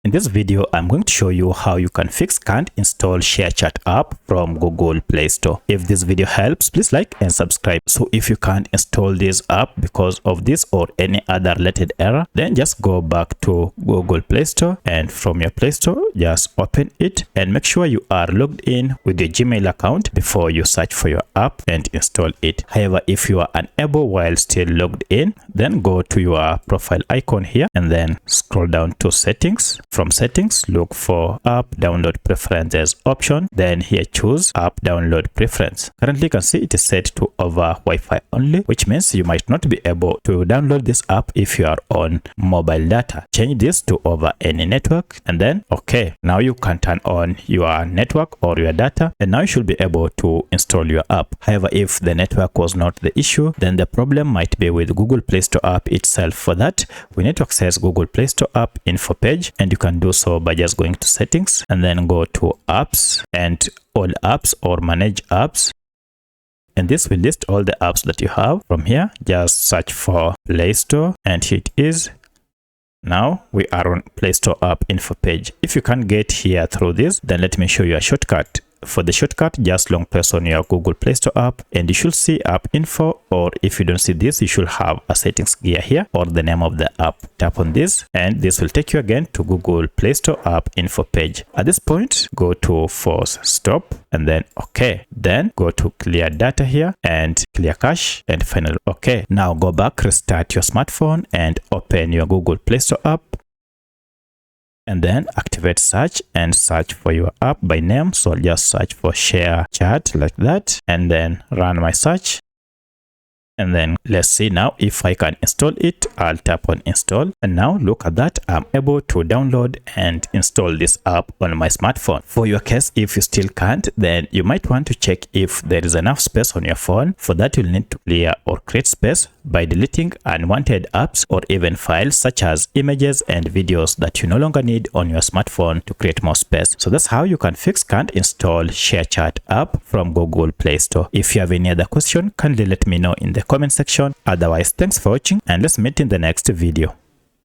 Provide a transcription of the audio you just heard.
In this video, I'm going to show you how you can fix can't install ShareChat app from Google Play Store. If this video helps, please like and subscribe. So if you can't install this app because of this or any other related error, then just go back to Google Play Store, and from your Play Store, just open it and make sure you are logged in with your Gmail account before you search for your app and install it. However, if you are unable while still logged in, then go to your profile icon here and then scroll down to settings. From settings, look for app download preferences option. Then here choose app download preference. Currently you can see it is set to over Wi-Fi only, which means you might not be able to download this app if you are on mobile data. Change this to over any network and then okay. Now you can turn on your network or your data, and now you should be able to install your app. However, if the network was not the issue, then the problem might be with Google Play Store app itself. For that, we need to access Google Play Store app info page, and you can do so by just going to settings and then go to apps and all apps or manage apps. And this will list all the apps that you have. From here, just search for Play Store, and here it is. Now we are on Play Store app info page. If you can't get here through this, then let me show you a shortcut. For the shortcut, just long press on your Google Play Store app and you should see app info, or if you don't see this, you should have a settings gear here or the name of the app. Tap on this and this will take you again to Google Play Store app info page. At this point, go to force stop and then okay. Then go to clear data here and clear cache and finally okay. Now go back, restart your smartphone and open your Google Play Store app. And then activate search and search for your app by name. So I'll just search for ShareChat like that and then run my search. And then let's see now if I can install it. I'll tap on install, and now look at that, I'm able to download and install this app on my smartphone. For your case, if you still can't, then you might want to check if there is enough space on your phone. For that, you'll need to clear or create space by deleting unwanted apps or even files such as images and videos that you no longer need on your smartphone to create more space. So that's how you can fix can't install ShareChat app from Google Play Store. If you have any other question, kindly let me know in the comment section. Otherwise, thanks for watching and let's meet in the next video.